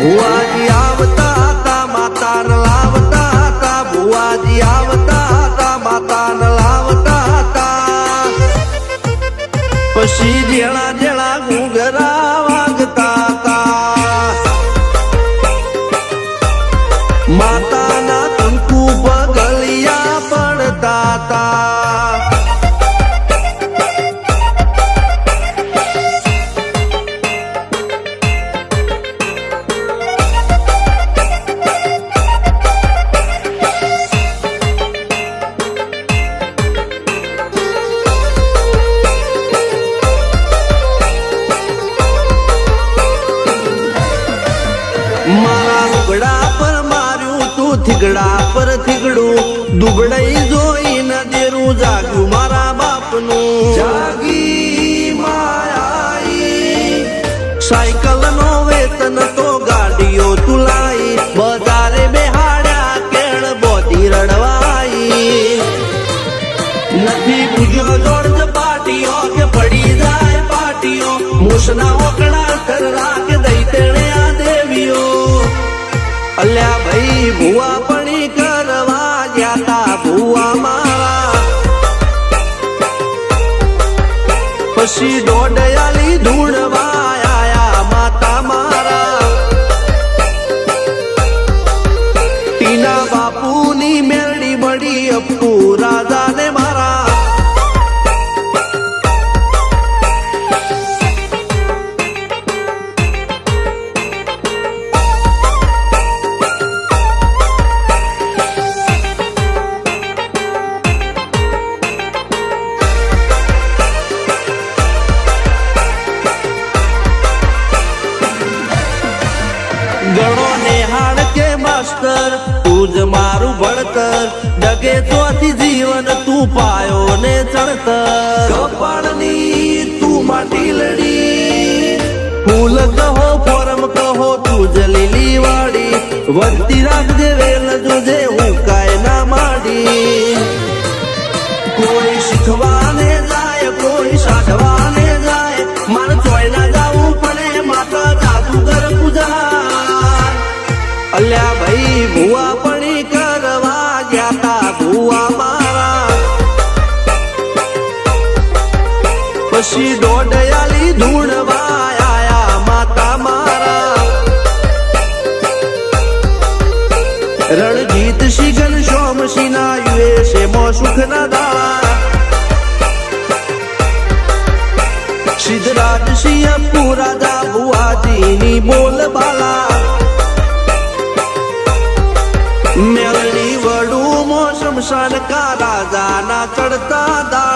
ભુવાજી આવતા હતા માતા ન લાવતા હતા ભુવાજી આવતા હતા માતા ન લાવતા હતા પછી જેણા જેણા ઘૂંઘરા વાગતા હતા માતાના કંકુ પગલિયા પડતા હતા મારા લુગડા પર માર્યું તું થીગડા પર થીગડું દુબળાઈ જોઈને દેરું જાગ્યું મારા બાપનું જાગી માયાઈ સાયકલ નો વેતન તો ગાડીઓ તુલાઈ બજારે બેહાડ્યા કેળ બોધી રડવાઈ નથી પૂજ્યો જોડ પાટીઓ કે પડી જાય પાટીઓ મૂસના ઓકડા કરના કે દઈ તેણે આ દેવીઓ અલ્યા ભાઈ ભુવા પણી કરવા ગયા તા ભુવા મારા પછી દોડયાલી ધૂણવા આયા માતા મારા ટીના બાપુની મેરડી મળી અપ્પુ રાજાને મારા ગણો નેહાળ કે માસ્ટર તું જ મારું ભણતર ડગે ચોથી જીવન તું પાયો ને ચણતર કપાળની તું માટી લડી ફૂલ કહો ફોરમ કહો તું જ લીલી વાડી વધતી રાખજે વેલ જોજે હું કાય ના માડી કોઈ શીખવાને જાય કોઈ સાધવાને જાય મારે ચોય ના જાવું પડે માતા જાદુગર પૂજા અલ્યા ભાઈ ભુવા પણી કરવા ગયા તા ભુવા મારા પછી દોડયાલી ધૂણવા આયા માતા મારા રણજીત સિંહ ઘનશ્યામ સિંહ ના યુએસએ માં સુખ ના દાળા સિદ્ધરાજ સિંહ અપ્પુ રાજા ભુવાજીની બોલ બાલા મેળણી વડું મોસમ સનકા રાજાના ચડતા દા